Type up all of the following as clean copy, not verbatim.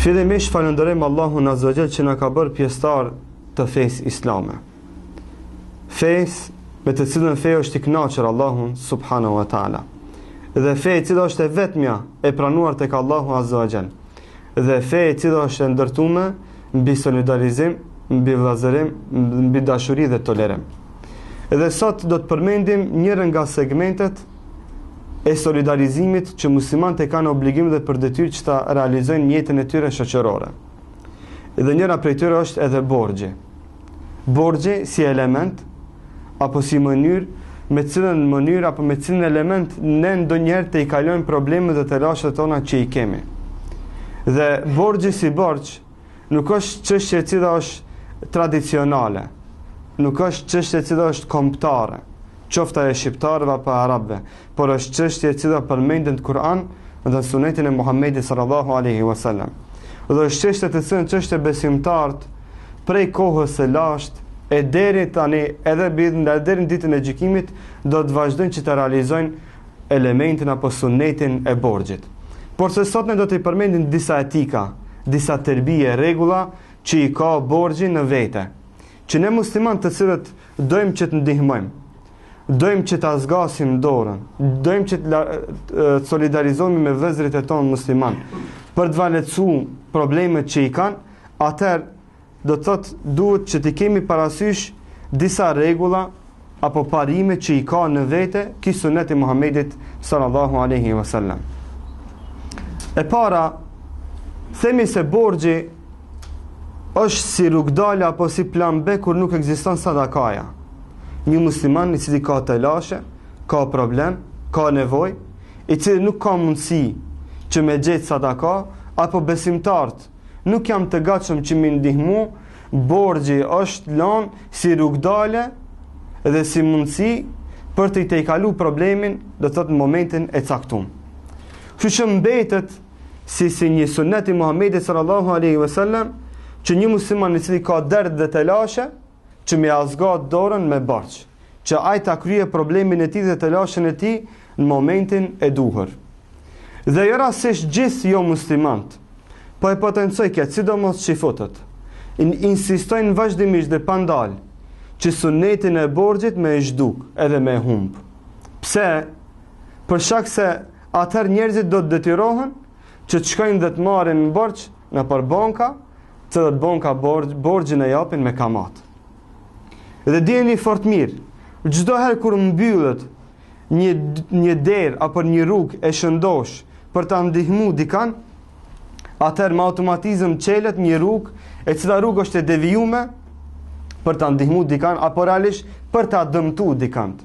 Fillimisht falenderojmë Allahun Azza wa Jall që na ka bërë pjesëtar të fesë islame. Fesë me të cilën feja është i kënaqur Allahun subhanahu wa taala. Dhe feja e cila është e vetmja e pranuar tek Allahu Azza wa Jall. Dhe feja e cila është e ndërtuar mbi solidarizim, mbi vëllazërim, mbi dashuri dhe tolerim. Edhe sot do të përmendim njërin nga segmentet e solidarizimit që muslimanët e kanë obligim dhe për detyrë që ta realizojnë në jetën e tyre shoqërore. Dhe njëra prej tyre është edhe borxhi. Borxhi si element apo si mënyrë me cilën element ne ndonjëherë të i kalojmë problemet dhe të rrashtet tona që i kemi. Dhe borxhi si borxh nuk është çështje e cila është tradicionale, nuk është çështje e cila është kombëtare, qofta e shqiptarëve apo arabëve, por është çështje e cila përmendet në Kur'an dhe në Sunetin e Muhamedit sallallahu alaihi wasallam. Dhe është çështje të cilën çështje besimtarët prej kohës së lashtë e deri tani edhe deri në ditën e gjykimit do të vazhdojnë që të realizojnë elementin apo sunetin e borxhit. Por se sot ne do të përmendim disa etika, disa tërbije, rregulla që i ka borxhi në vete. Që ne muslimanë të cilët dojmë që të ndihmojmë, dojmë që të zgasim dorën, dojmë që të solidarizohemi me vëllezërit e tonë musliman për të valecuar problemet që i kanë, atëherë do të thotë duhet që të kemi parasysh disa rregulla apo parime që i ka në vete ky sunet i Muhamedit sallallahu alaihi wasallam. E para, themi se borxhi është si rrugdalë apo si plan B kur nuk ekziston sadakaja. Një musliman i cili ka të lashe, ka problem, ka nevojë, i cili nuk ka mundësi që me gjetë sadaka, apo besimtarët nuk jam të gatshëm që më ndihmu, borxhi është lënë si rrugdalë dhe si mundësi për të i tejkalu problemin, do të thotë në momentin e caktuar. Kështu që mbetet si një sunet i Muhamedit sallallahu alaihi wasallam që një musliman i cili ka derd dhe të lashe, që me azgat dorën me borxh, që ai ta krye problemin e tij dhe të lashën e tij në momentin e duhur. Dhe jo rastësisht gjithë jo muslimanët, po e potencoj këtë, sidomos shifutët, insistojnë vazhdimisht dhe pandal që sunetin e borxhit me e zhduk edhe me e humb. Pse? Për shkak se atëherë njerëzit do të detyrohen që të shkojnë dhe të marrin borxh në për banka, që dhe banka borxhin e japin me kamat. Dhe dijeni fort mirë, çdo herë kur mbyllet një derë apo një rrugë e shëndosh për ta ndihmuar dikan, atëherë me automatizëm çelet një rrugë e cila rrugë është e devijuar për ta ndihmuar dikan apo realisht për ta dëmtuar dikan.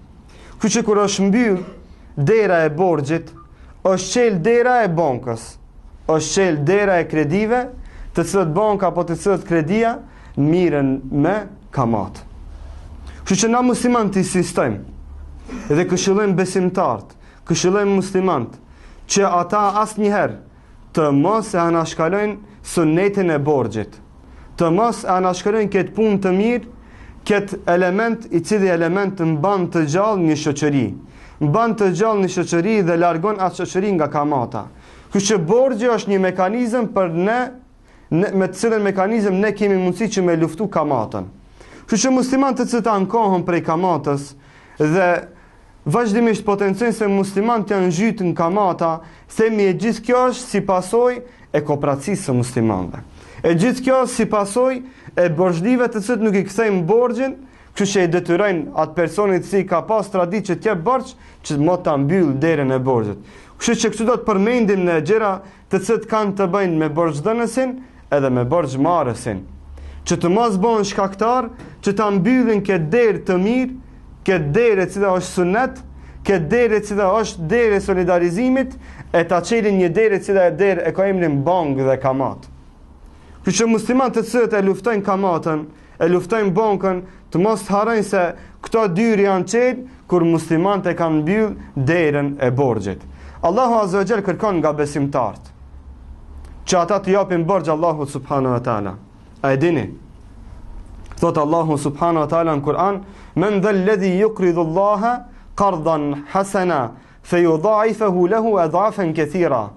Kështu që kur është mbyll dera e borxhit, është çel dera e bankës, është çel dera e kredive, të cilët banka apo të cilët kredia miren me kamat. Kështu që na muslimanët insistojmë dhe këshillojmë besimtarët, këshillojmë muslimanët që ata asnjëherë të mos e anashkalojnë sunetin e borxhit, të mos e anashkalojnë këtë punë të mirë, këtë element i cili element mban të gjallë një shoqëri, mban të gjallë një shoqëri dhe largon atë shoqëri nga kamata. Kështu që borxhi është një mekanizëm për ne me të cilën mekanizëm ne kemi mundësi që me luftu kamatën. Kështu që muslimanët të cilët ankohen prej kamatës dhe vazhdimisht potencojnë se muslimanët janë zhytur në kamata, themi e gjithë kjo është si pasojë e kooperacisë së muslimanëve. E gjithë kjo është si pasojë e borxhlive të cilët nuk i kthejnë borxhin, kështu që i detyrojnë atë personit si ka pas traditë që të jep borxh, që mos ta mbyll derën e borxhit. Kështu që këtu do të përmendim në gjëra të cilët kanë të bëjnë me borxhdhënësin edhe me borxhmarrësin, që të mos bëhen shkaktar që ta mbyllin këtë derë të mirë, këtë derë e cila është sunet, këtë derë e cila është derë e solidarizimit, e ta çelin një derë e cila e ka emrin bankë dhe kamat. Kështu që muslimanët të cilët e luftojnë kamatën, e luftojnë bankën, të mos harrojnë se këto dyri janë çel kur muslimanët e kanë mbyll derën e borxhit. Allahu Azza wa Jall kërkon nga besimtarët që ata të japin borxh Allahut subhanahu wa taala. A e dini? Thot Allahu subhanahu wa taala në Kur'an: "Men dhal ladhi yuqridu Allaha qardan hasana fayudha'ifahu lahu adhafan kathira."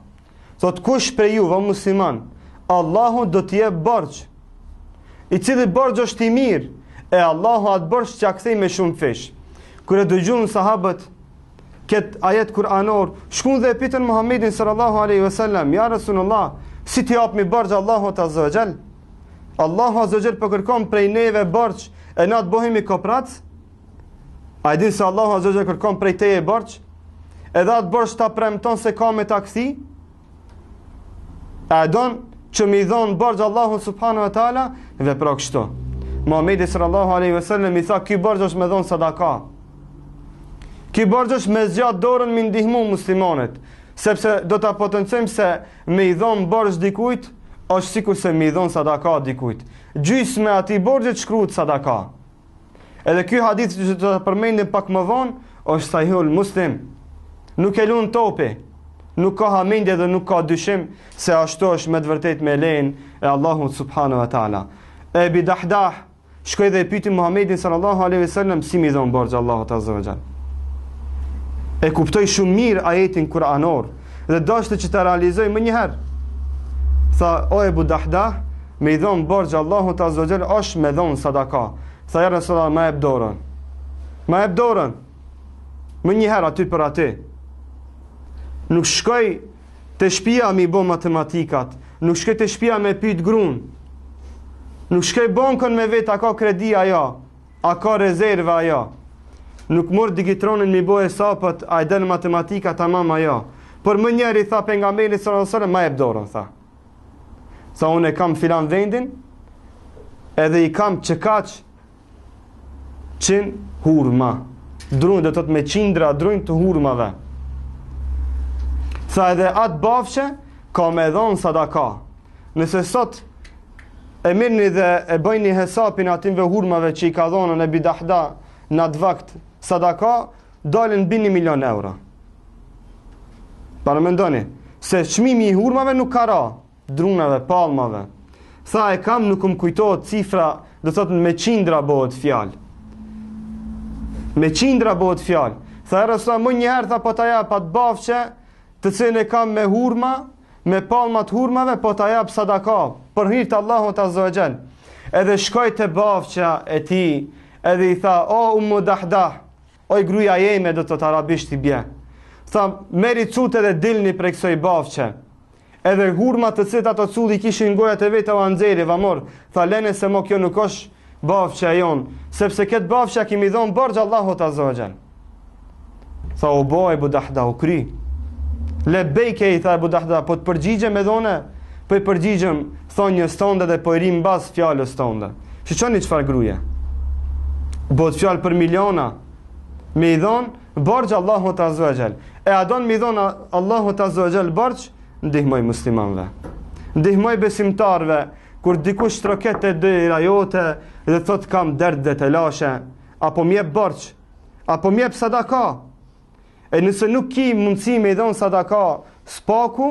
Thot kush prej juve musliman Allahu do t'i jep borxh, i cili borxh është i mirë, e Allahu atë borxh t'ia kthej me shumë fish. Kur e dëgjuan sahabët këtë ajet kuranor, shkuan dhe e pyetën Muhammedin sallallahu alaihi wasallam, ja Rasulullah, si t'i japmi borxh Allahut azza wa jall? Allahu azza wa jall po kërkon prej neve borxh, e na të bëhemi koprac? A e din se Allahu azza wa jall kërkon prej teje borxh? Edhe atë borxh ta premton se ka me ta kthi? A e don që mi dhon borxh Allahu subhanahu wa taala? Vepro kështu. Muhamedi sallallahu alaihi wasallam i tha, ky borxh është me dhon sadaka. Ky borxh është me zgjat dorën me ndihmu muslimanët, sepse do ta potencojmë se me i dhon borxh dikujt është sikur se me i dhon sadaka dikujt. Gjysmë atij borxhit shkruhet sadaka. Edhe ky hadith që do ta përmendim pak më vonë është sahihul Muslim. Nuk e lun topi, nuk ka hamendje dhe nuk ka dyshim se ashtu është me të vërtetë me lejen e Allahut subhanahu wa taala. Ebi Dahdah shkoi dhe e pyeti Muhamedit sallallahu alaihi wasallam si mi dhon borxh Allahut azza wa jall. E kuptoi shumë mirë ajetin kuranor dhe dashte që ta realizoj më një herë. Tha, o Ebu Dahdah, me i dhon borxh Allahut azza wa jall është me dhon sadaka. Tha, ja Rasulullah, ma jep dorën. Ma jep dorën. Më një herë aty për aty. Nuk shkoj të shtëpia me i bë matematikat, nuk shkoj të shtëpia me pyet gruan. Nuk shkoj bankën me vet, a ka kredi ajo, a ka rezervë ajo. Nuk mor digitronin mi bë hesapet, a i del matematika tamam ajo. Por më njëri tha pejgamberi sallallahu alajhi wasallam, ma jep dorën, tha. Sa unë e kam filan vendin, edhe i kam çkaq qin hurma. Drun do të thotë me qindra drun të hurmave. Tha edhe atë bafshe ka me dhon sadaka. Nëse sot e mirëni dhe e bëjni hesapin atinve hurmave që i ka dhonën e Ebi Dahdah në atë vakt sadaka, dalin mbi 1 milion euro. Para mendoni, se çmimi i hurmave nuk ka ra, drunave, palmave. Tha e kam, nuk më kujtohet cifra, do thotë me qindra bëhet fjalë. Me qindra bëhet fjalë. Tha Rasulullah, më njëherë tha po ta jap atë bafçe, të cilën e kam me hurma, me palmat hurmave, po ta jap sadaka, për hir të Allahut azza wa jall. Edhe shkoi te bafça e tij, edhe i tha, o Ummu Dahdah, oj gruaja jeme, do të thotë arabisht i bje. Tha, meri cute dhe dilni prej kësaj bafçe. Edhe hurmat të cilat ato culli kishin gojat e vetë o anxheri vamor. Tha, lene se mo kjo nuk është bafçe jon, sepse këtë bafçe kemi dhon borxh Allahut azza wa jall. Tha, o bo Ebu Dahdah, u kry. Le bejke i tha Ebu Dahdah, po të përgjigjem me dhone, po i përgjigjem thonjës tonde dhe po i rim bas fjallës tonde. Shiqoni çfarë gruaje. Bëhet fjalë për miliona, me i dhonë borxh Allahut azza wa jall. E a don me i dhonë Allahut azza wa jall borxh, ndihmoj muslimanëve. Ndihmoj besimtarve, kur dikush troket e dera jote dhe thot kam derd dhe të lashe, apo mjep borxh, apo mjep sadaka. E nëse nuk ki mundësi me i dhonë sadaka spaku,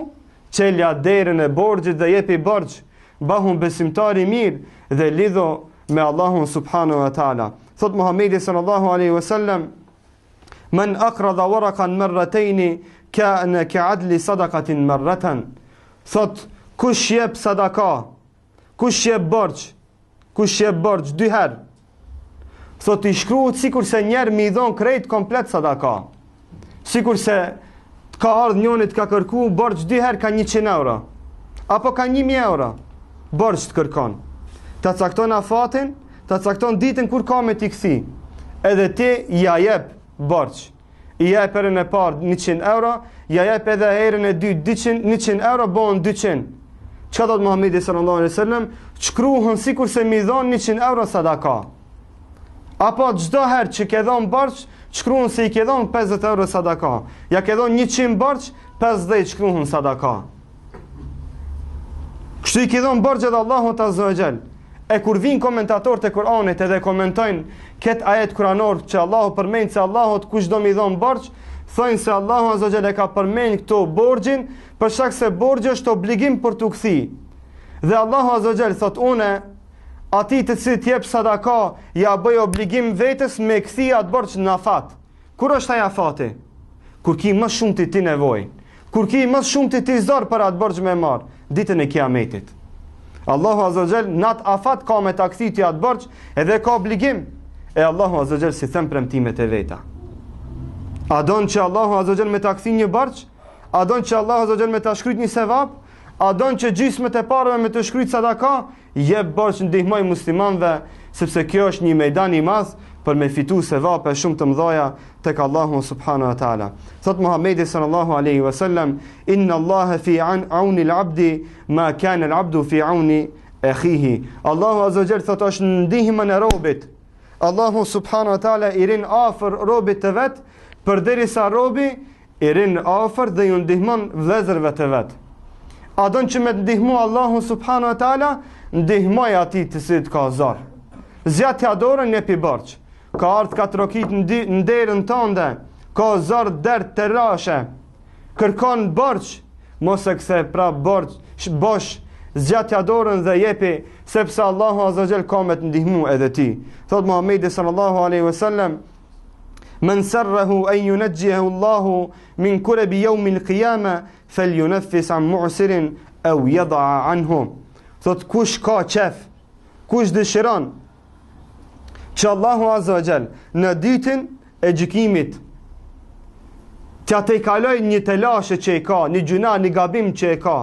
qelja derën e borxhit dhe jepi borxh, bahun besimtari mirë dhe lidho me Allahun subhanahu wa taala. Thot Muhamedi sallallahu alaihi wasallam, men aqrada waraqan marratayn kana ka'adli sadaqatin marratan. Thot kush jep sadaka, kush jep borxh, kush jep borxh 2 herë. Thot i shkruhet sikur se njerë mi dhon krejt komplet sadaka. Sikur se ka ardhë njënit ka kërku borxh 2 herë ka 100 euro, apo ka 1000 euro borxh të kërkon. Ta cakton afatin, ta cakton ditën kur ka me t'i kthi. Edhe ti ja jep borxh. I jep herën e parë 100 euro, ja jep edhe herën e dytë 100 euro, bon 200. Çka thot Muhamedi sallallahu alaihi wasallam? Shkruhen sikur se mi dhon 100 euro sadaka. Apo çdo herë që ke dhon borxh, shkruhen se i ke dhon 50 euro sadaka. Ja ke dhon 100 borxh, 50 shkruhen sadaka. Kështu i ke dhon borxh edhe Allahut azza wa jall. E kur vin komentatorët e Kuranit edhe komentojnë këtë ajet kuranor që Allahu përmend se Allahut kush do mi dhon borxh, thonë se Allahu azza wa jall e ka përmend këto borxhin për shkak se borxhi është obligim për t'u kthy. Dhe Allahu azza wa jall thot unë atij të cilit jep sadaka ja bëj obligim vetes me kthy atë borxh në afat. Kur është ai afati? Kur ki më shumë ti nevojë. Kur ki më shumë ti zor për atë borxh me marr, ditën e Kiametit. Allahu Azza wa Jall nat afat ka me taksi ti atë borx, edhe ka obligim. E Allahu Azza wa Jall si them premtimet e veta. A don që Allahu Azza wa Jall me taksi një borx? A don që Allahu Azza wa Jall me ta shkryt një sevap? A don që gjysmët e parave me të shkryt sadaka? Jep borx, ndihmoj muslimanëve, sepse kjo është një mejdan i madh për me fitu sevape shumë të mëdha tek Allahu subhanahu wa taala. Thot Muhamedi sallallahu alaihi wasallam, inna Allaha fi auni al-abdi ma kana al-abdu fi auni akhihi. Allahu azza wa jall thot është në ndihmën e robit. Allahu subhanahu wa taala i rin afër robit të vet, përderisa robi i rin afër dhe ju ndihmon vëllezërve të vet. A don që me ndihmu Allahu subhanahu wa taala, ndihmoj atij të cilit ka zor. Zjatja dorën një pi borç. Ka ardhë 4 rokit në derën tënde, ka zor dert të rashe, kërkon borç, mos e kthe pra borç bosh, zgjatja dorën dhe jepi, sepse Allahu azza wa jall ka me të ndihmu edhe ti. Thot Muhamedi sallallahu alaihi wasallam, men sarrahu an yunajjihu Allahu min kurabi yawm al-qiyamah falyunaffis an mu'sirin aw yad'a anhu. Thot kush ka qef, kush dëshiron që Allahu azza wa jall në ditën e gjykimit t'ja te i kaloj një telashe që i ka, një gjuna, një gabim që i ka.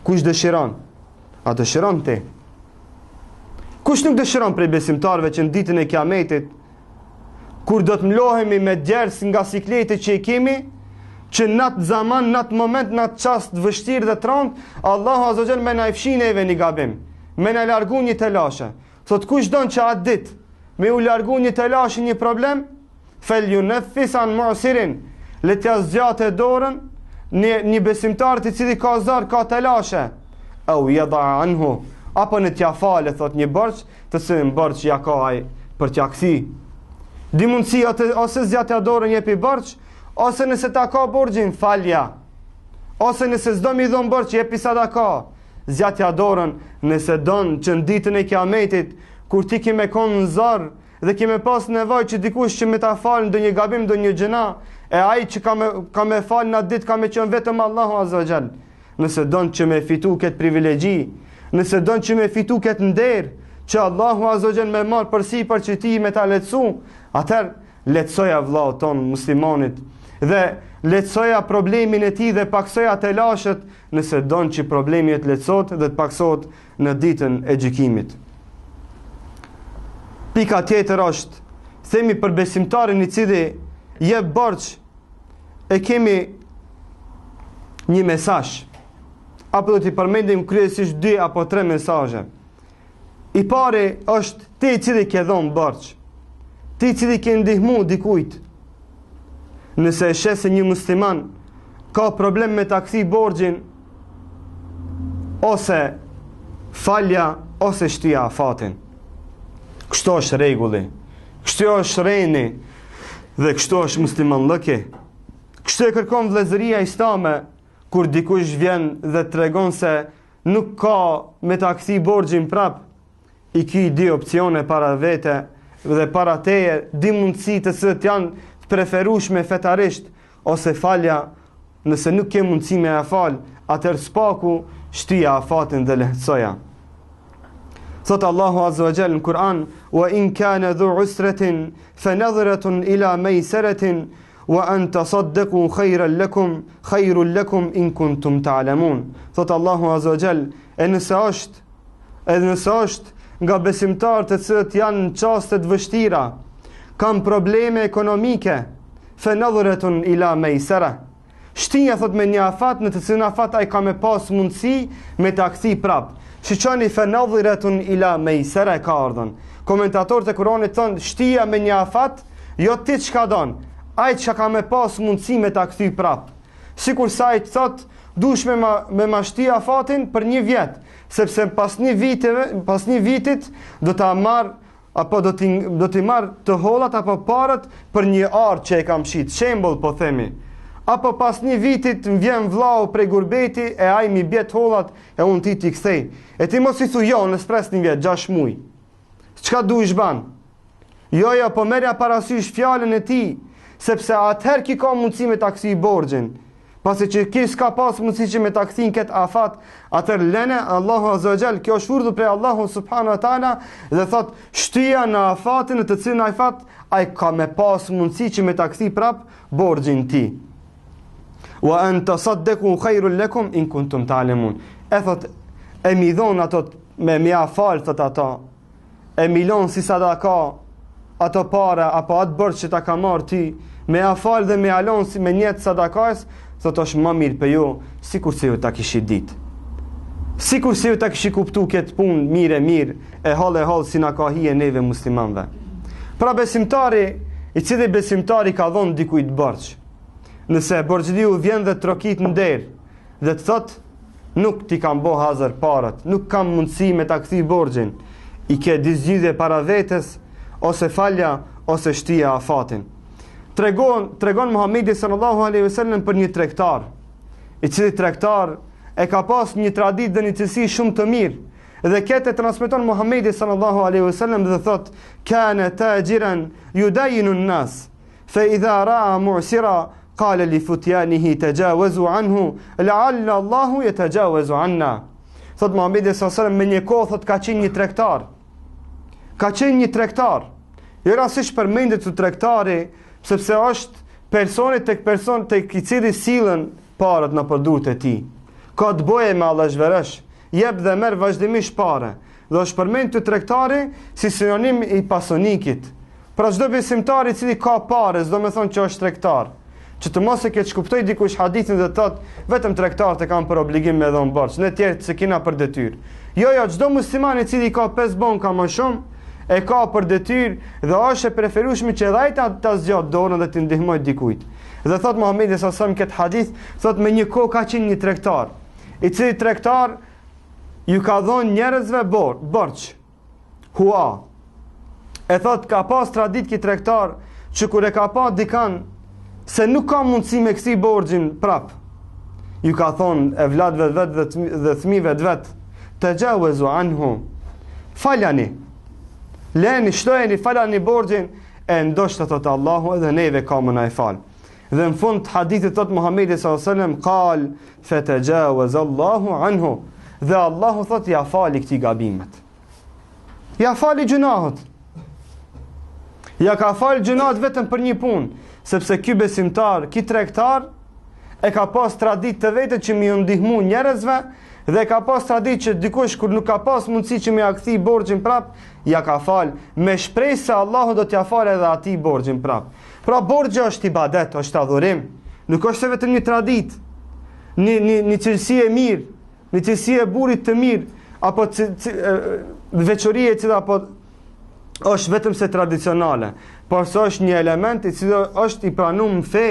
Kush dëshiron? A dëshiron ti? Kush nuk dëshiron prej besimtarve që në ditën e kiametit, kur do të mlohemi me djerës nga sikletit që i kemi, që në atë zaman, në atë moment, në atë qast vështirë dhe trond, Allahu azza wa jall me na i fshin eve një gabim, me na largu një telashe. Thot kush don që atë ditë me u largu një telashe, një problem, falyunaffis an mu'sirin, le t'ja zgjatë dorën një besimtar i cili ka zor, ka telashe, au yad'a anhu, apo në t'ja falë, thot një borç, të cilin borç ja ka ai për t'ja kthy. Di mundësi ose zgjatja dorën jepi borç, ose nëse ta ka borxhin falja, ose nëse s'do mi dhon borç jepi sadaka. Zgjatja dorën nëse don që në ditën e kiametit, kur ti ke me kon në zor dhe ke me pas nevojë që dikush që me ta falë ndonjë gabim, ndonjë gjëna, e ai që ka me falë në atë ditë ka me qenë vetëm Allahu azza wa jall. Nëse don që me fitu këtë privilegji, nëse don që me fitu këtë nder, që Allahu azza wa jall me marr përsipër që ti me ta lehtësu, atëherë lehtësoja vllaut ton muslimanit dhe lehtësoja problemin e tij dhe paksoja telashet, nëse don që problemi të lehtësohet dhe të paksohet në ditën e gjykimit. Pika tjetër është, themi për besimtarin i cili jep borx, e kemi një mesazh, apo do t'i përmendim kryesisht 2 apo 3 mesazhe. I pari është ti i cili ke dhënë borx, ti i cili ke ndihmu dikujt. Nëse e sheh se një musliman ka problem me ta kthy borxhin, ose falja, ose shtyja afatin. Kështu është rregulli. Kështu është reni dhe kështu është muslimanllëki. Kështu e kërkon vëllezëria islame kur dikush vjen dhe tregon se nuk ka me ta kthy borxhin prap, i ky 2 opsione para vete dhe para teje, 2 mundësi të cilat janë preferueshme fetarisht, ose falja, nëse nuk ke mundësi me e fal, atëherë spaku shtyja afatin dhe lehtësoja. Thot Allahu azza wa jall në Kur'an, wa in kana dhu usratin fanadhratun ila maysaratin wa an tasaddaqu khayran lakum in kuntum ta'lamun. Thot Allahu azza wa jall, e nëse është nga besimtarët të cilët janë në çaste të vështira, kanë probleme ekonomike, fanadhratun ila maysara, shtinja thot me një afat në të cilin afat ai ka me pas mundësi me ta kthy prap. Shiqoni fanadhratun ila maysara ka ardhën. Komentatorët e Kuranit thonë shtija me një afat, jo ti çka don, ai çka ka me pas mundësi me ta kthy prap. Sikur sa ai thot dush me ma shty afatin për 1 vjet, sepse pas një vitit do ta marr apo do t'i marr të hollat apo parat për një ardh që e kam shit. Shembull po themi. Apo pas 1 vitit vjen vllau prej gurbeti e ai mi bjet hollat e unë ti t'i kthej. E ti mos i thu jo, në spres 1 vjet, 6 muj. Çka duhesh ban? Jo, po merja parasysh fjalën e ti, sepse atëherë ki ka mundësi me ta kthy borxhin. pasi që ki s'ka pas mundësi që me ta kthin këtë afat, atër lene Allahu Azza wa Jall, kjo është urdhër prej Allahu subhanahu wa taala, dhe thot shtyja në afatin në të cilin afat ai ka me pas mundësi që me ta kthi prap borxhin ti. Wa an tasaddaqu khairul lakum in kuntum ta'lamun. E thot e mi dhon ato me mia fal thot ata. E milon si sadaka ato para apo atë borx që ta ka marr ti, me afal dhe me alon si me njet sadakas, thot është më mirë për ju, sikur se ju ta kishi dit. Sikur se ju ta kishi kuptu këtë punë mirë, e hall si na ka hije neve muslimanve. Pra besimtari, i cili besimtari ka dhonë dikujt borx, nëse borxhliu vjen dhe trokit në derë, dhe të thot, nuk ti kam bo hazër parat, nuk kam mundësi me ta kthi borxhin, i ke disgjidhje para vetes, ose falja, ose shtia afatin. Tregon Muhamedi sallallahu alaihi wasallam për një tregtar, i cili tregtar e ka pas një traditë dhe një cilësi shumë të mirë, dhe këtë e transmeton Muhamedi sallallahu alaihi wasallam dhe thot: "Kana tajiran yudayinu an-nas, fa idha ra'a mu'sira qala li futyanihi tajawazu anhu, la'alla Allahu yatajawazu anna." Thot Muhamedi sallallahu alaihi wasallam me një kohë thot ka qenë një tregtar. Ka qenë një tregtar. Jo rastësisht përmendet të tregtari, sepse është person tek i cili sillen parat në përdurët e tij. Ka të bëjë me allazhverësh, jep dhe merr vazhdimisht parë. Dhe është përmend të tregtari si sinonim i pasonikit. Pra çdo besimtar i cili ka parë, do të thonë që është tregtar. Që të mos e keq kuptoj dikush hadithin dhe thot vetëm tregtarët e kanë për obligim me dhon borx, ne tjerë se kena për detyrë. Jo, çdo musliman i cili ka 5 banka më shumë e ka për detyrë dhe është e preferueshme që edhe ai ta zgjat dorën dhe të ndihmojë dikujt. Dhe thot Muhamedi sallallahu alaihi wasallam këtë hadith, thot me një kohë ka qenë një tregtar, i cili tregtar ju ka dhënë njerëzve borx. Hua. E thot ka pas tradit ki tregtar që kur e ka pa dikan se nuk ka mundësi me kësi borxhin prap, ju ka thonë evladëve vet dhe fëmijëve vet, tajawazu anhu, falani, leni, shtojeni, falani borxhin, e ndoshta thot Allahu edhe neve ka më na e fal. Dhe në fund hadithit thot Muhamedi sallallahu alaihi wasallam qal fatajawaz Allahu anhu, dhe Allahu thot ja fali këtij gabimet. Ja fali gjunahët. Ja ka fal gjunahët vetëm për një punë, sepse ky besimtar, ky tregtar e ka pas traditë të vetë që më ndihmu njerëzve, dhe ka pas traditë që dikush kur nuk ka pas mundësi që më ia kthi borxhin prap, ja ka fal me shpresë se Allahu do t'ia falë edhe atij borxhin prap. Pra borxhi është ibadet, është adhurim, nuk është vetëm një traditë, një cilësi e mirë, një cilësi e burit të mirë, apo veçori e cila apo është vetëm se tradicionale, por së është një element i cili është i pranuar në fe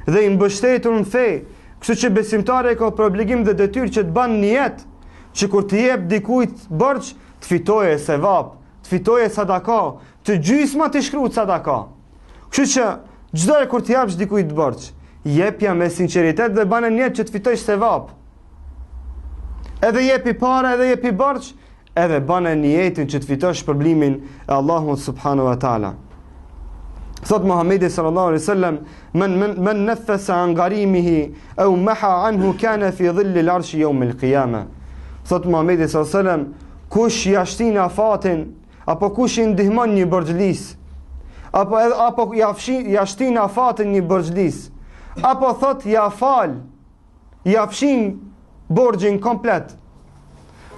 dhe i mbështetur në fe. Kështu që besimtari ka për obligim dhe detyrë që të banë një jetë, që kur të jep dikujt borx, të fitoje sevap, të fitoje sadaka, të gjysma të shkruaj sadaka. Kështu që çdo herë kur të japsh dikujt borx, jepja me sinqeritet dhe banë një jetë që të fitosh sevap. Edhe jepi para, edhe jepi borx, edhe banë një jetë që të fitosh shpërblimin e Allahut subhanahu wa taala. Thot Muhamedi sallallahu alaihi wasallam men nafasa an garimihi au maha anhu kana fi dhill al-arsh yawm al-qiyamah. Thot Muhamedi sallallahu alaihi wasallam kush jashtin afatin apo kush i ndihmon një borxhlis apo jashtin afatin një borxhlis apo thot ja fal jafshin borxhin komplet,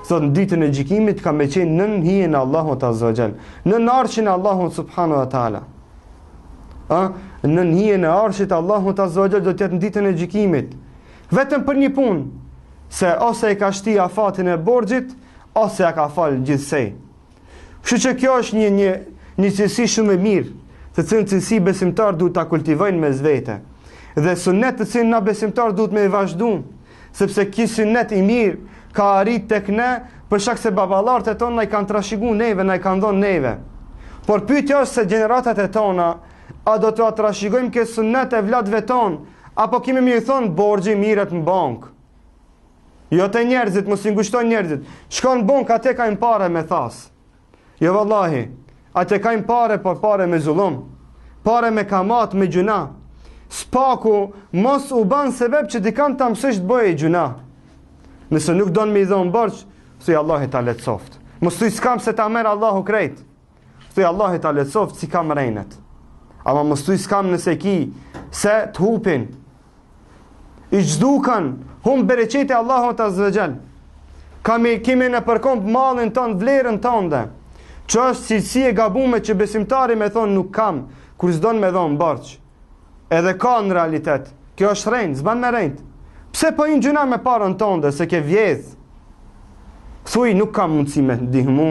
thot në ditën e gjykimit ka me qenë nën hijen e Allahut azza wa jall, nën arshin e Allahut subhanahu wa taala. Në hijen e arshit Allahut azza wa jall do të jetë në ditën e gjykimit, vetëm për një punë, se ose e ka shti afatin e borxhit, ose ja ka fal gjithsej. Kështu që kjo është një cilësi shumë e mirë, të cilën cilësi besimtar duhet ta kultivojnë mes vete. Dhe sunet të cilin na besimtar duhet me vazhdu, sepse ky sunet i mirë ka arrit tek ne për shkak se baballarët e tonë na i kanë trashëguar neve, na i kanë dhënë neve. Por pyetja është se gjeneratat e tona, a do të trashëgojmë këtë sunet e vladëve tonë, apo kemi më i thonë borxhi miret në bankë. Jo te njerëzit, mos i ngushton njerëzit. Shkon në bankë, atë kanë parë me thas. Jo vallahi, atë kanë parë, por parë me zullum, parë me kamat, me gjuna. spaku mos u ban sebeb që dikant ta mësosh të bëjë gjuna. Nëse nuk don me i dhon borx, thuaj Allahu ta letsoft. Mos thuaj s'kam se ta merr Allahu krejt. Thuaj Allahu ta letsoft si kam rejnet. Ama mos thuaj s'kam nëse ki se të hupin. I gjdukan, hum bereqeti Allahu ta zëgjel. Kemi në përkomp mallin ton, vlerën tonde. Që është cilësi e gabume që besimtari me thonë nuk kam, kur s'don me dhonë borç. Edhe ka në realitet. Kjo është rejnë, zban me rejnë. Pse po i në gjuna me parën tonde, se ke vjedh? Thuj, nuk kam mundësi me ndihmu,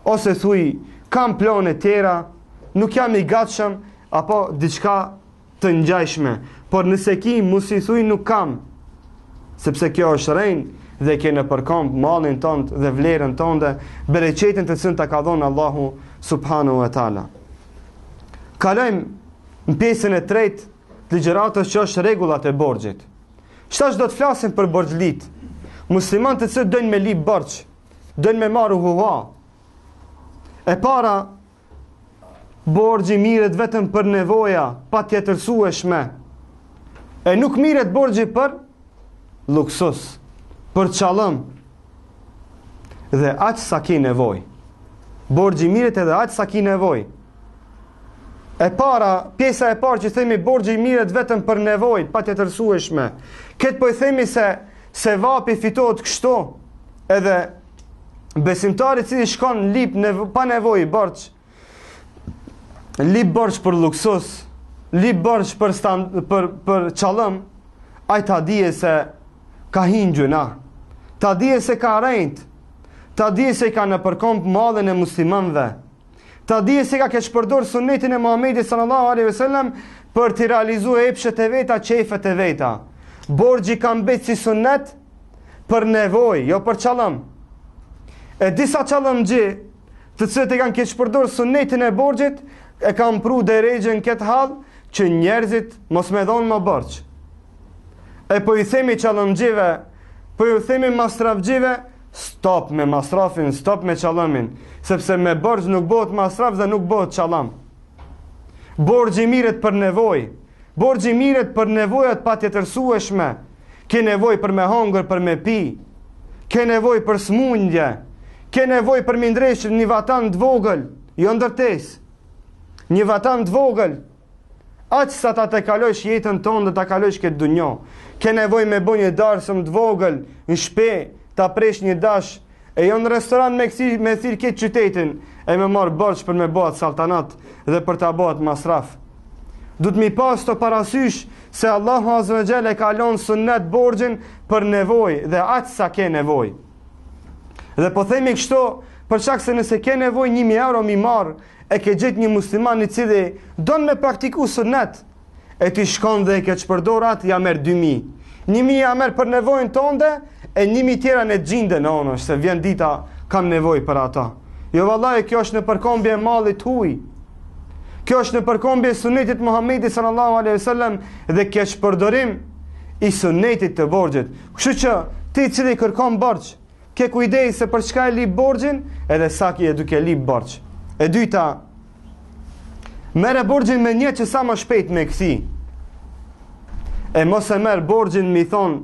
ose thuj, kam plane tjera, nuk jam i gatshëm, apo diçka të ngjajshme. Por nëse ki, mos i thuj nuk kam, sepse kjo është rejnë, dhe ke në përkomp mallin tënd dhe vlerën tënde, bereqetin të cilën ta ka dhënë Allahu subhanahu wa taala. Kalojmë në pjesën e tretë të ligjëratës që është rregullat e borxhit. Çfarë do të flasim për borxhlit? Muslimanët të cilët dojnë me lip borxh, dojnë me marrë huha. E para, borxhi mirret vetëm për nevoja patjetërsueshme. E nuk mirret borxhi për luksus, për çalëm. Dhe aq sa ke nevojë. Borxhi mirret edhe aq sa ke nevojë. E para, pjesa e parë që themi borxhi mirret vetëm për nevojë patjetërsueshme. Këtë po i themi se vapi fitohet kështu. Edhe besimtari i cili shkon lip pa nevojë borxh, lip borxh për luksus, lip borxh për çalëm, ai ta dije se ka hinë gjuna, ta dije se ka rejnt, ta dije se ka në përkomp mallin e muslimanëve, ta dije se ka keq përdor sunetin e Muhamedit sallallahu alaihi wasallam për të realizuar epshet e veta, çefet e veta. Borxhi ka mbet si sunet për nevojë, jo për çalëm. E disa çalëmxhi, të cilët e kanë keq përdor sunetin e borxhit, e kanë pru drejtën këtë hall që njerëzit mos më dhonë më borxh. E po i themi çalëmxhive, po i themi masrafxhive, stop me masrafin, stop me çalëmin, sepse me borxh nuk bëhet masraf dhe nuk bëhet çalëm. Borxhi mirret për nevojë. Borxhi mirret për nevojat patjetërsueshme. Ke nevojë për me hongër, për me pi. Ke nevojë për smundje. Ke nevojë për me ndresh një vatan të vogël, jo ndërtesë. Një vatan të vogël. Aq sa ta të kalojsh jetën tonë dhe ta kalojsh këtë dunjë. Ke nevojë me bën një darsëm të vogël, në shtëpi, ta presh një dash, e jo në restoran me thirr këtë qytetin, e me marr borxh për me bëhet saltanat dhe për ta bëhet masraf. Duhet mi pas të parasysh se Allahu azza wa jalla ka lënë sunnet borxhin për nevojë dhe aq sa ke nevojë. Dhe po themi kështu për shkak se nëse ke nevojë 1000 euro mi marr, e ke gjetë një musliman i cili don me praktiku sunnet, e ti shkon dhe e ke çpërdorat, ja merr 2000. 1000 ja merr për nevojën tënde, e 1000 tjera në gjinde në onosh, se vjen dita kam nevojë për ata. Jo vallahi, kjo është në përkombje mallit huj. Kjo është në përkombje sunetit Muhamedit sallallahu alaihi wasallam dhe keq përdorim i sunetit të borxhit. Kështu që ti i cili kërkon borxh, ke kujdes se për çka e lip borxhin, edhe sa ki e duke lip borxh. E dyta, merre borxhin me një që sa më shpejt me kthi. E mos e merr borxhin mi thon,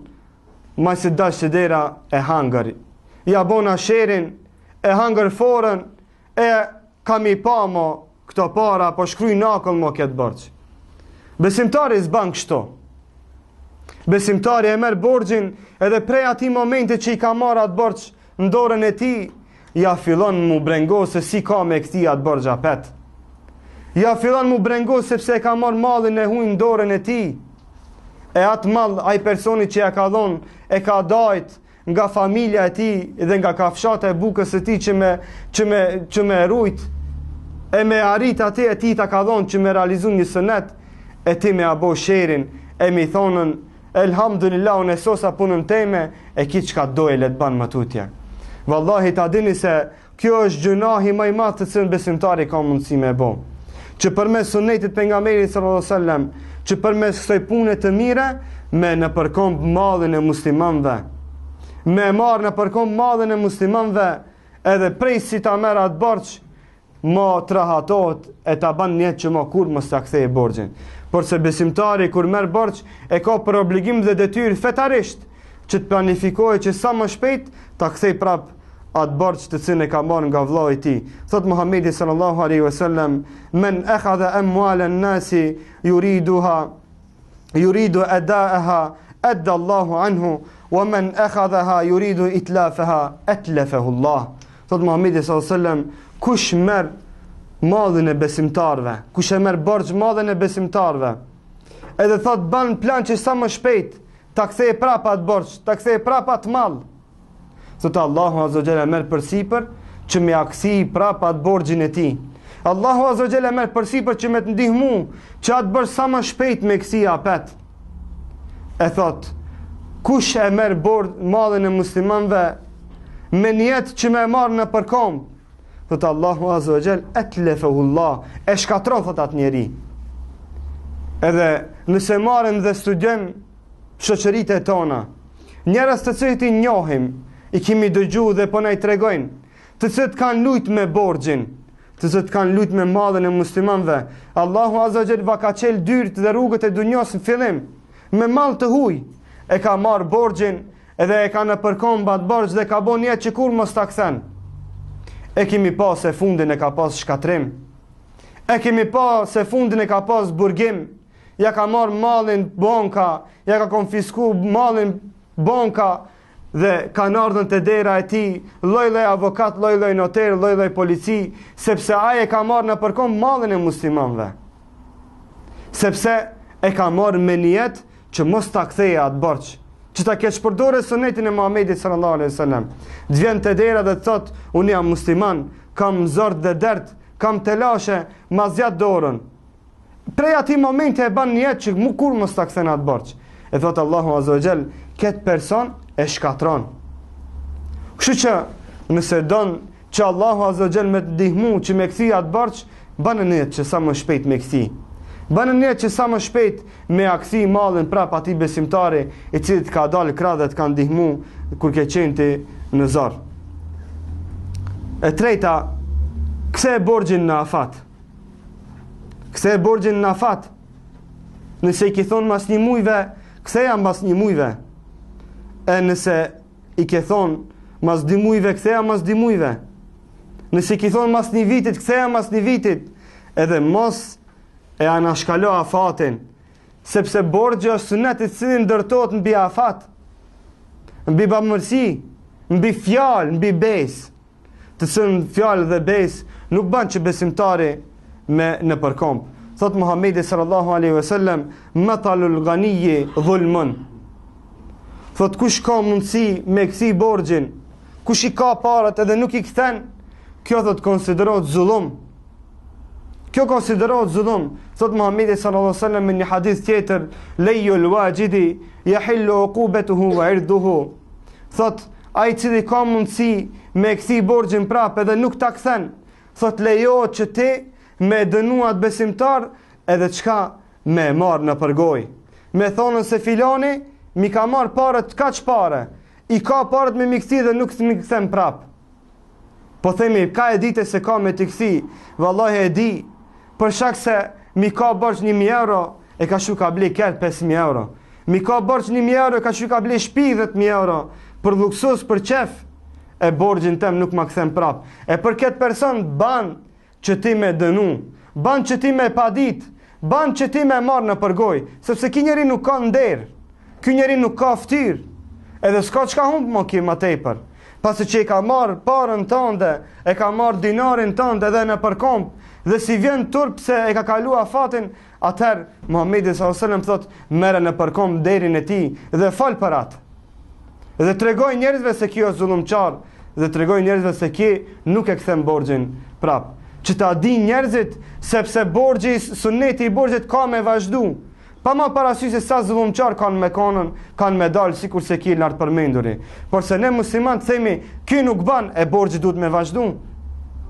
ma se dash që dera e hangër. Ja bona sherin, e hangër forën, e kam i pa mo këto para, po shkruj nakëll mo këtë borxh. Besimtari s'ban kështu. Besimtari e merr borxhin edhe prej atij momenti që i ka marrë atë borxh në dorën e tij, ja fillon mu brengo se si ka me këti atë borxh apet. Ja fillon mu brengo sepse e ka marrë mallin e huaj në dorën e tij. E atë mall, ai personi që ja ka dhon, e ka dajt nga familja e tij dhe nga kafshata e bukës së tij që me rujt, e me arrit atë e tij ta ka dhon që me realizu një sunet, e ti me abo sherin, e mi thonën elhamdulillah unë sosa punën teme, e ki çka doje le të ban më tutje. Wallahi ta dini se kjo është gjunahi më i madh të cilën besimtari ka mundësi me bë. Që përmes sunetit pejgamberit sallallahu alaihi wasallam, që përmes kësaj pune të mire, me në përkomb mallin e muslimanëve, me marrë në përkomb mallin e muslimanëve, edhe prej si ta merr atë borxh, ma të rahatohet e ta ban njetë që ma kur mos ta kthej borxhin. Por se besimtari kur merr borxh e ka për obligim dhe detyrë fetarisht që të planifikohet që sa më shpejt ta kthej prap atë borxh të cilën e ka marrë nga vllai i tij. Thot Muhamedi sallallahu alaihi wasallam: "Men akhadha amwalan nasi yuridu adaaha adda Allahu anhu, wa man akhadhaha yuridu itlafaha atlafahu Allah." Thot Muhamedi sallallahu alaihi wasallam: kush merr mallin e besimtarve, kush e merr borxh mallin e besimtarve, edhe thot ban plan që sa më shpejt ta kthej prapa atë borxh, ta kthej prapa atë mall, thot Allahu azza wa jalla merr përsipër që me aksi prapa atë borxhin e tij. Allahu azza wa jalla merr përsipër që me të ndihmu që atë borxh sa më shpejt me ksi apet. E thot kush e merr mallin e muslimanëve me niyet që me marr në përkomb, thot Allahu azza wa jall atlafahu Allah, e shkatron thot atë njeri. Edhe nëse marrim dhe studiojmë shoqëritë tona, njerëz të cilët i njohim, i kemi dëgjuar dhe po na i tregojnë, të cilët kanë lujt me borxhin, të cilët kanë lujt me mallin e muslimanëve, Allahu azza wa jall va ka çel dyrt dhe rrugët e dunjos në fillim me mall të huaj, e ka marr borxhin edhe e ka në përkomb atë borxh dhe ka bën jetë që kur mos ta kthen. E kemi pa se fundin e ka pas shkatrim. E kemi pa se fundin e ka pas burgim. Ja ka marrë mallin banka, ja ka konfisku mallin banka dhe kanë ardhur te dera e tij lloj-lloj avokat, lloj-lloj noter, lloj-lloj polici, sepse ai e ka marrë në përkomb mallin e muslimanëve. Sepse e ka marrë me niyet që mos ta kthejë atë borxh, që ta kesh përdorë sunetin e Muhamedit sallallahu alaihi wasallam. Të vjen te dera dhe të thot, unë jam musliman, kam zord dhe dert, kam telashe, ma zjat dorën. Prej ati momenti e ban niyet që kur mos ta kthen atë borxh. E thot Allahu azza wa jall, këtë person e shkatron. Kështu që nëse don që Allahu azza wa jall me të ndihmu që me kthi atë borxh, banë niyet që sa më shpejt me kthi. Banë niyet që sa më shpejt me akthi mallin prap atij besimtari i cili të ka dalë krah dhe të ka ndihmu kur ke qenë ti në zor. E treta, kthe borxhin në afat. Kthe borxhin në afat. Nëse i ke thonë mas një mujve, ktheja mas një mujve. E nëse i ke thonë mas 2 mujve, ktheja mas 2 mujve. Nëse i ke thonë mas një vitit, ktheja mas një vitit. Edhe mos e anashkalo afatin, sepse borxhi është sunet i cili ndërtohet mbi afat, mbi bamërsi, mbi fjalë, mbi besë. Të cilën fjalë dhe besë nuk bën që besimtari me në përkomb. Thot Muhamedi sallallahu alaihi wasallam, matalul ghaniyyi dhulmun. Thot kush ka mundësi me kthi borxhin, kush i ka parat edhe nuk i kthen, kjo thot konsiderohet zullum. Kjo konsiderohet zullum. Thot Muhamedi sallallahu alaihi wasallam në një hadith tjetër, lejul wajidi yahillu uqubatuhu wa irduhu. Thot ai cili ka mundësi me kthi borxhin prapë edhe nuk ta kthen, thot lejohet që ti me dënuat besimtar edhe çka me marr në përgoj. Me thonën se filani mi ka marr parët kaq pare, i ka parët me mi kthi dhe nuk mi kthen prap. Po themi, ka e dite se ka me t'i kthi, vallahi e di, për shak se mi ka borxh 1.000 euro, e ka shu ka ble ket 5.000 euro. Mi ka borxh 1.000 euro, e ka shu ka ble shtëpi 10.000 euro, për luksus, për qef, e borxhin tem nuk ma kthen prap. E për këtë person ban që ti me dënu, ban që ti me padit, ban që ti me marr në përgoj, sepse ky njeri nuk ka nder, ky njeri nuk ka ftyrë, edhe s'ka çka humb më ki më tepër. Pasi që i ka marr parën tënde, e ka marr dinarin tënde edhe në përkomb, dhe si vjen turp se e ka kalu afatin, atëherë Muhamedi sallallahu alaihi wasallam thot, merre në përkomb derin e tij dhe fal për atë. Dhe tregoj njerëzve se kjo është zullumçar, dhe tregoj njerëzve se ki nuk e kthen borxhin prap. Që ta di njerëzit, sepse borxhi, suneti i borxhit ka me vazhdu. Pa ma parasysh se sa zullumçar kanë me kanën, kanë me dalë sikur se ki lart përmenduri. Por se ne muslimanët themi, ky nuk ban, e borxhi duhet me vazhdu.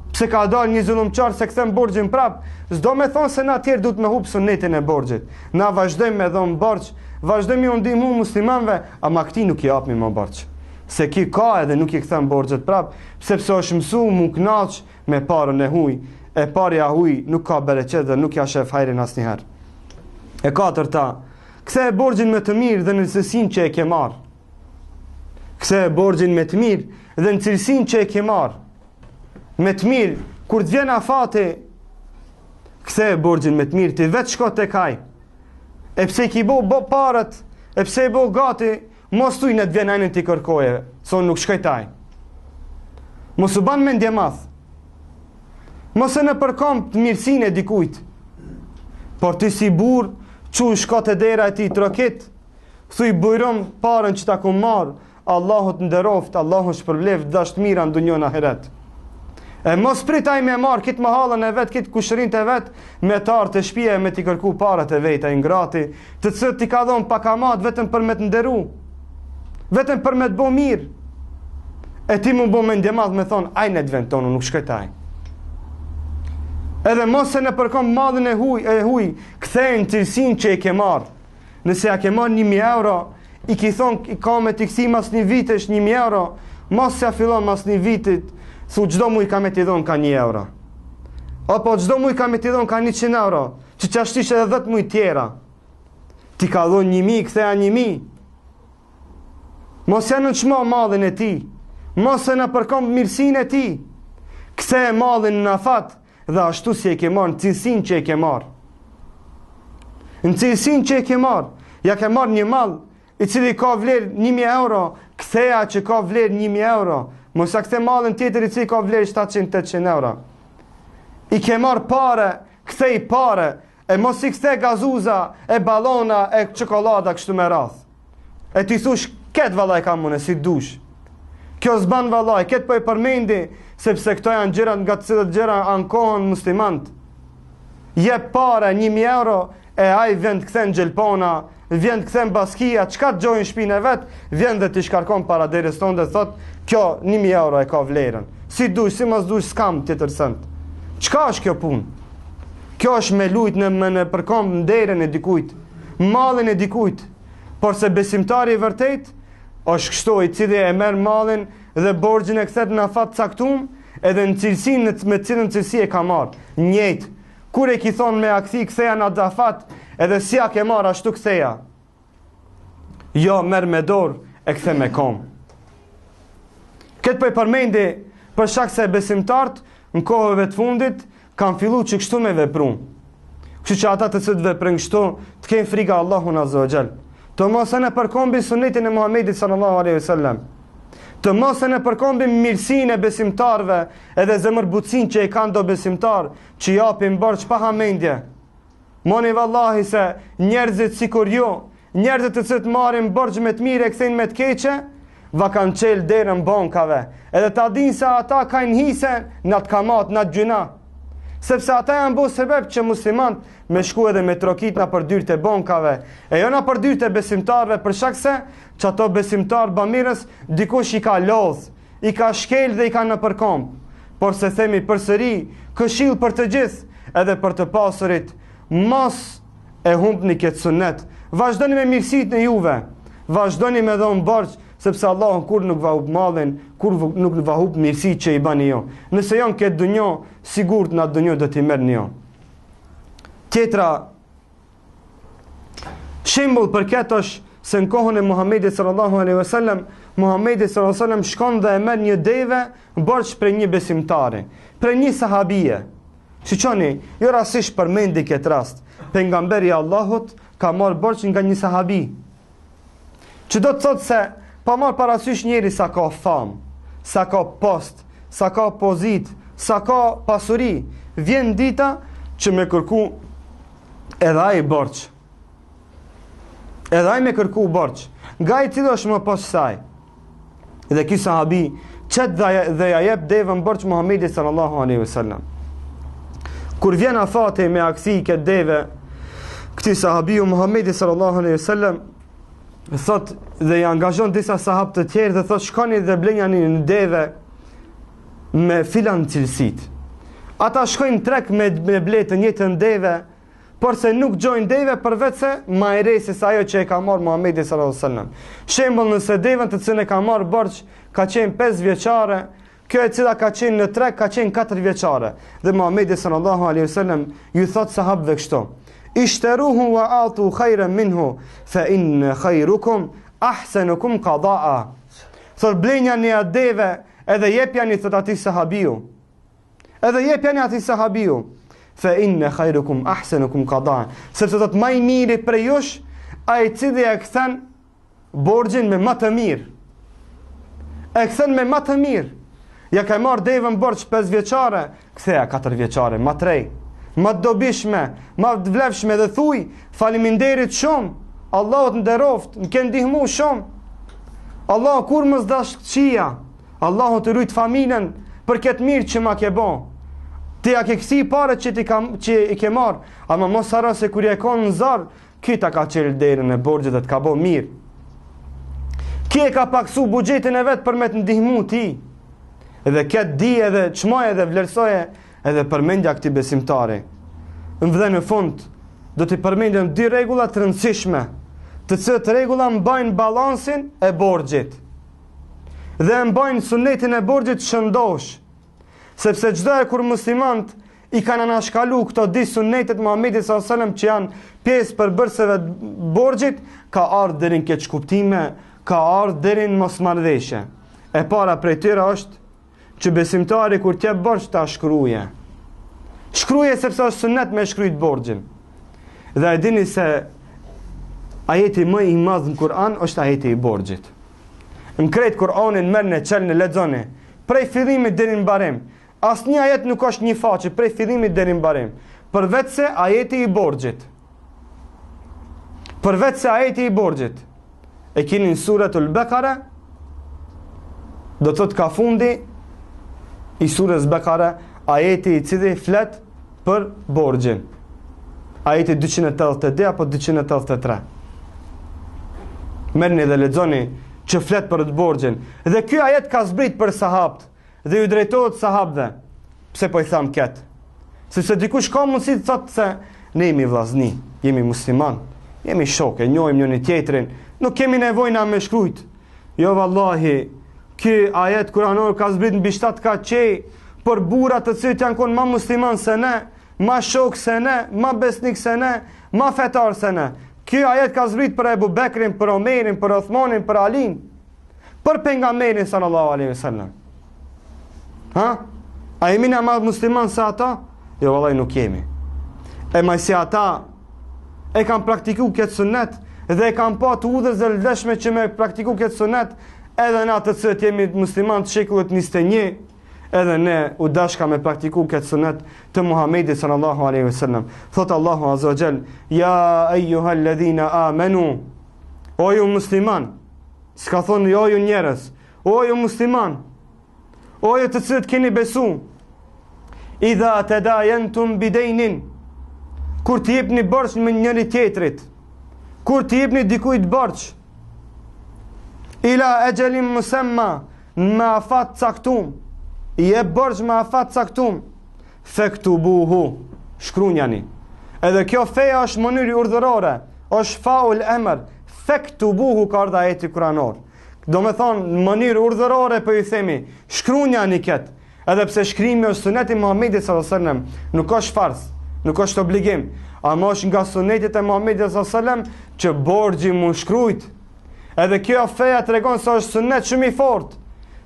Pse ka dalë një zullumçar se kthen borxhin prap, s'do me thonë se na tjerë duhet me hub sunetin e borxhit. Na vazhdojmë me dhon borxh, vazhdojmë u ndihmu muslimanëve, ama këtij nuk i japmi më borxh. Se ki ka edhe nuk i kthen borxhet prap, sepse është mësu mu knaq me parën e huj, e parja huj nuk ka bereqet dhe nuk ja shef hajrin asnjëherë. E katërta, kthej borxhin me të mirë dhe në cilësinë që e ke marr. Kthej borxhin me të mirë dhe në cilësinë që e ke marr. Me të mirë, kur të vjen afati, kthej borxhin me të mirë, ti vetë shko tek ai. E pse ki bo parat, e pse i bo gati, mos tuj në të vjen ajnë t'i kërkoje, son nuk shkoj taj. Mos u ban mendje madh. Mos e në përkom të mirësinë e dikujt. Por ti si burr, çu shko te dera e tij troket, thuj bujrom parën që ta ku marr, Allahu të nderoft, Allahu shpërbleft dasht mira në dunjën ahiret. E mos pritaj me marr kit mahallën e vet, kit kushërinë e vet, me të ardh të shtëpia me t'i kërku parat e veta ingrati, të cilët ti ka dhon pakamat vetëm për me të nderu, vetëm për me të bo mirë. E ti më bo mendje madh me thon, ai në të vend tonë nuk shkoj taj. Edhe mos se në përkom madhin e huj, kthejnë cilësinë që e ke marr. Nëse ja ke marr 1000 euro, i ki thon i ka me t'i kthi mas një vitesh 1000 euro, mos se ja fillon mas një vitit, thu çdo muj ka me t'i dhon ka 1 euro. Apo çdo muj ka me t'i dhon ka 100 euro, që qashtish edhe 10 muj tjera. Ti ka dhon 1000, ktheja 1000. Mos janë në çmo madhin e ti, mos e në përkom mirësinë e ti, kthej madhin në afat, dhe ashtu si e ke marr në cilësinë që e ke marr. Në cilësinë që e ke marr, ja ke marr një mall i cili ka vlerë 1000 euro, ktheja që ka vlerë 1000 euro. Mos sa kthe mallin tjetër i cili ka vlerë 700-800 euro. I ke marr pare, kthej pare, e mos i kthe gazuza, e ballona, e çokolada kështu me radh. E ti thush, ket vallaj kam unë si dush. Kjo s'ban vallaj, ket po e përmendi, sepse këto janë gjëra nga të cilët gjëra ankohen muslimant. Jep pare 1000 euro, e ai vjen të kthen gjelpona, vjen të kthen baskia, çka të gjojnë shpinë e vet, vjen dhe t'i shkarkon para derës tonë dhe thot, kjo 1000 euro e ka vlerën. Si dush, si mos dush, s'kam tjetër send. Çka është kjo punë? Kjo është me lujt në përkom nderën e dikujt, mallin e dikujt. Por se besimtari i vërtet është kështu i cili e merr mallin dhe borxhin e kthet në afat caktuar, edhe në cilësinë me cilën cilësi e ka marr. Njëjtë, kur e ki thon me akthi ktheja në afat, edhe si a ke marr ashtu ktheja. Jo, merr me dorë e kthe me kom. Këtë po e përmendi për shkak se besimtarët në kohëve të fundit kanë filluar që kështu me vepru. Kështu që ata të cilët veprojnë kështu, të kenë frikë Allahun Azza wa Jall. Të mos e në përkombi sunetin e Muhamedit sallallahu alaihi wasallam. Të mos e në përkombi mirësinë e besimtarve edhe zemërbucin që i kanë do besimtar që japin borx pa hamendje. Moni vallahi se njerëzit sikur ju, njerëzit të cilët marrin borx me të mirë e kthejnë me të keqe, va kanë çel derën bankave. Edhe ta dinë se ata kanë hise në atë kamat, në atë gjuna. Sepse ata janë bo sebeb që muslimant me shku edhe me trokit në përdyrët e bankave, e jo në përdyrët e besimtarve, për shkak se që ato besimtar bamirës dikush i ka lodh, i ka shkel dhe i ka në përkomp. Por se themi përsëri, këshill për të gjithë, edhe për të pasurit, mos e humbni këtë sunet. Vazhdoni me mirësitë në juve, vazhdoni me dhon borx, sepse Allah kur nuk va hub mallin, kur nuk va hub mirësitë që i bani jo. Nëse janë këtë dunjo, sigurt në atë dunjo do t'i merrni jo. Tjetra shembull për këtë është se në kohën e Muhamedit sallallahu alaihi wasallam, Muhamedi sallallahu alaihi wasallam shkon dhe e merr një deve borx për një besimtari, për një sahabie. Shiqoni, jo rastisht përmendi këtë rast. Pejgamberi Allahut ka marr borx nga një sahabi. Që do të thotë se pa marr parasysh njeri sa ka fam, sa ka post, sa ka pozit, sa ka pasuri, vjen dita që me kërku edhe ai borx. Edhe ai me kërku borx, nga i cili është më pas saj. Dhe ky sahabi çet dhe ja jep devën borx Muhamedit sallallahu alaihi wasallam. Kur vjen afati me aksi këtë deve, këtij sahabiu Muhamedit sallallahu alaihi wasallam thot dhe i angazhon disa sahab të tjerë dhe thot shkoni dhe blenjani në deve me filan cilësit. Ata shkojnë trek me bletën jetën deve, por se nuk gjojnë deve përveç se ma e rejse sa ajo që e ka marrë Muhamedi sallallahu alaihi wasallam. Shembull, nëse devën të cilën e ka marrë borx ka qenë 5 vjeçare, Kjo e cila ka qenë në treg, ka qenë 4 vjeçare. Dhe Muhamedi sallallahu alaihi wasallam ju thot sahabëve kështu: "Ishteruhu wa atu khayran minhu, fa in khayrukum ahsanukum qada'a." Thot blenja një adeve edhe jepjani thot atij sahabiu. Edhe jepjani atij sahabiu. Fa in khayrukum ahsanukum qada'a. Sepse thot më i miri për jush ai cili e kthen borxhin me më të mirë. E kthen me më të mirë. Ja ka marrë devën borç 5 vjeçare, ktheja 4 vjeçare, ma 3, ma dobishme, ma vlefshme dhe thuj, faleminderit shumë, Allahu të nderoft, më ke ndihmu shumë. Allahu kur më s'dash qia, Allahu të rujt familjen për këtë mirë që ma ke bon. Ti ja ke kësi pare që i ke marrë, ama mos haro se kur je konë në zarë, kita ka qelë derën e borxhet dhe të ka bo mirë. Ki e ka paksu buxhetin e vetë për me të ndihmu ti. Edhe këtë di edhe çmoje edhe vlerësoje edhe përmendja këtij besimtari. Dhe në fund do t'i përmendem 2 rregulla të rëndësishme, të cilët rregulla mbajnë balansin e borxhit dhe mbajnë sunetin e borxhit shëndosh. Sepse çdo e kur muslimant i kanë anashkalu këto 2 sunetet Muhamedit sallallahu alajhi wasallam që janë pjesë përbërëseve të borxhit, ka ardhur deri në keqkuptime, ka ardhur deri në mosmarrëveshje. E para prej tyre është që besimtari kur t'jep borxh ta shkruaje. Shkruaje sepse është sunet me shkruajt borxhin. Dhe e dini se ajeti më i madh në Kur'an është ajeti i borxhit. Në krejt Kur'anin merrni çelni lexoni prej fillimit deri në mbarim. Asnjë ajet nuk është një faqe prej fillimit deri në mbarim, përveç se ajeti i borxhit. Përveç se ajeti i borxhit. E keni në suratul Bekare, do thot ka fundi i surës Bekare, ajeti i cili flet për borxhin. Ajeti 282 apo 283. Merrni dhe lexoni që flet për të borxhin. Dhe ky ajet ka zbrit për sahabët dhe ju drejtohet sahabëve. Pse po i tham këtë? Sepse dikush ka mundësi të thotë se ne jemi vllazni, jemi musliman, jemi shokë, njohim njëri tjetrin, nuk kemi nevojë na me shkrujt. Jo vallahi, ky ajet kuranor ka zbrit mbi 7 kaçe për burrat të cilët janë konë ma musliman se ne, ma shok se ne, ma besnik se ne, ma fetar se ne. Ky ajet ka zbrit për Ebu Bekrin, për Omerin, për Uthmanin, për Alin, për pejgamberin sallallahu alaihi wasallam. Ha? A jemi na ma musliman se ata? Jo vallahi nuk jemi. E ma si ata e kanë praktiku këtë sunet dhe e kanë pa të udhës dhe lëshme që me praktiku këtë sunet, edhe në atë të cilët jemi musliman të shekullit 21, edhe ne u dashka me praktiku këtë sunet të Muhamedit sallallahu alaihi wasallam. Thot Allahu azza wa jall: "Ya ayyuhal ladhina amanu." O ju musliman. S'ka thonë jo ju njerëz. O ju musliman. O ju të cilët keni besu. Idha tadayantum bidaynin. Kur t'i jepni borxh me njëri tjetrit. Kur t'i jepni dikujt borxh. Ila ajalin musamma, ma afat caktum. I e borxh me afat caktum. Faktubuhu. Shkruajani. Edhe kjo feja është mënyrë urdhërore, është faul emër. Faktubuhu ka ardha ajeti kuranor. Do me thonë, në mënyrë urdhërore për ju themi, shkruajani këtë. Edhe pse shkrimi është suneti Muhamedit sallallahu alajhi wasallam, nuk është farz, nuk është obligim, ama është nga sunetit e Muhamedit sallallahu alajhi wasallam që borxhi mund shkruajt. Edhe kjo feja tregon se është sunet shumë i fortë,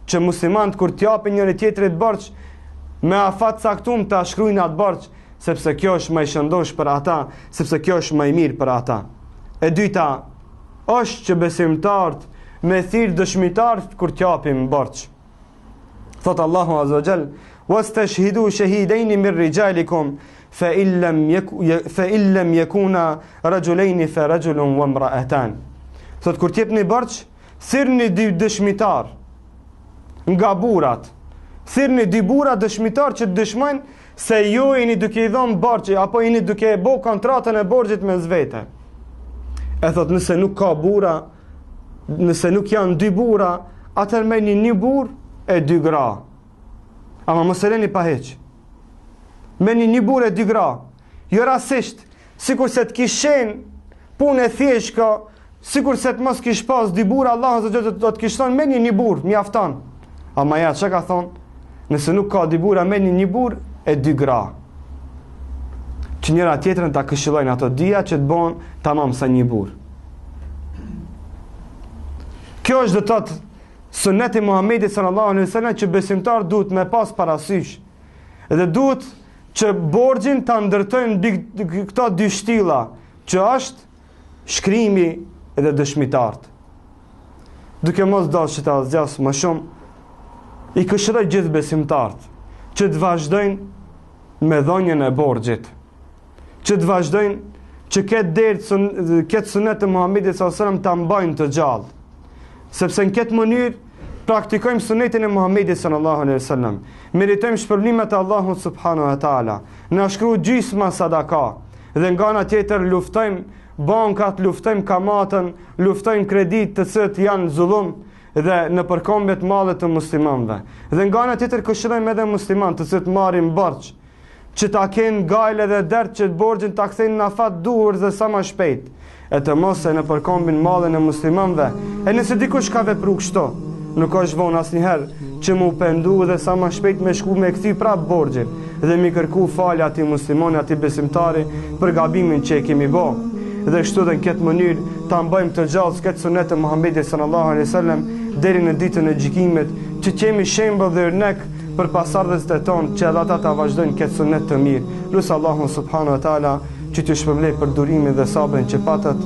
që muslimanët kur t'japin njëri tjetrit borxh me afat caktuar ta shkruajnë atë borxh, sepse kjo është më i shëndosh për ata, sepse kjo është më i mirë për ata. E dyta është që besimtarët me thirr dëshmitarët kur t'japin borxh. Thot Allahu azza wa jall: "Wastashhidu shahidayn min rijalikum fa illam yakuna rajulayn fa rajulun wa imra'atan." Thot kur t'jepni borxh, thirrni 2 dëshmitar nga burrat. Thirrni 2 burra dëshmitar që të dëshmojnë se ju jeni duke i dhënë borxh apo jeni duke e bë kontratën e borxhit mes vete. E thot nëse nuk ka burra, nëse nuk janë 2 burra, atëherë merrni 1 burr e 2 gra. Ama mos e leni pa hiç. Merrni 1 burr e 2 gra. Jo rastisht, sikur se të kishin punë e thjeshtë, sikur se të mos kish pas 2 burra, Allahu do të kishton merrni 1 burr, mjafton. Ama ja, çka ka thon? Nëse nuk ka dy burra, merrni një burr e dy gra, që njëra tjetrën ta këshillojnë ato dyja që të bëhen tamam sa një burr. Kjo është do të thotë suneti Muhamedit sallallahu alaihi wasallam që besimtar duhet me pas parasysh. Dhe duhet që borxhin ta ndërtojnë mbi këto dy shtilla, që është shkrimi dhe dëshmitarët. Duke mos dashur të zgjas më shumë, i këshilloj gjithë besimtarët që të vazhdojnë me dhënien e borxhit, që të vazhdojnë që këtë sunet të Muhamedit sallallahu alaihi wasallam ta mbajnë të gjallë, sepse në këtë mënyrë praktikojmë sunetin e Muhamedit sallallahu alaihi wasallam, meritojmë shpërblimet e Allahut subhanahu wa taala, na shkruaj gjysma sadaka, dhe nga ana tjetër luftojmë bankat, luftojmë kamatën, luftojmë kredit të cilët janë zullum dhe në përkombjet madhe të muslimanëve. Dhe nga ana tjetër këshillojmë edhe muslimanë të cilët marrin borxh, që ta kenë gajle dhe dert që të borxhin ta kthejnë në afat duhur dhe sa më shpejt, e të mos e në përkombin madhe në muslimanëve. E nëse dikush ka vepruar kështu, nuk është vonë asnjëherë që mu pendu dhe sa më shpejt me shku me kthi prap borxhin dhe mi kërku falje atij muslimani, atij besimtari për gabimin që e kemi bërë. Dhe kështu dhe në këtë mënyrë ta mbajmë të gjallë këtë sunet të Muhamedit sallallahu alaihi wasallam deri në ditën e gjykimit, që kemi shembull dhe örnek për pasardhësit e tonë që edhe ata ta vazhdojnë këtë sunet të mirë. Lusë Allahun subhanahu wa taala që të shpërblej për durimin dhe sabrin që patët.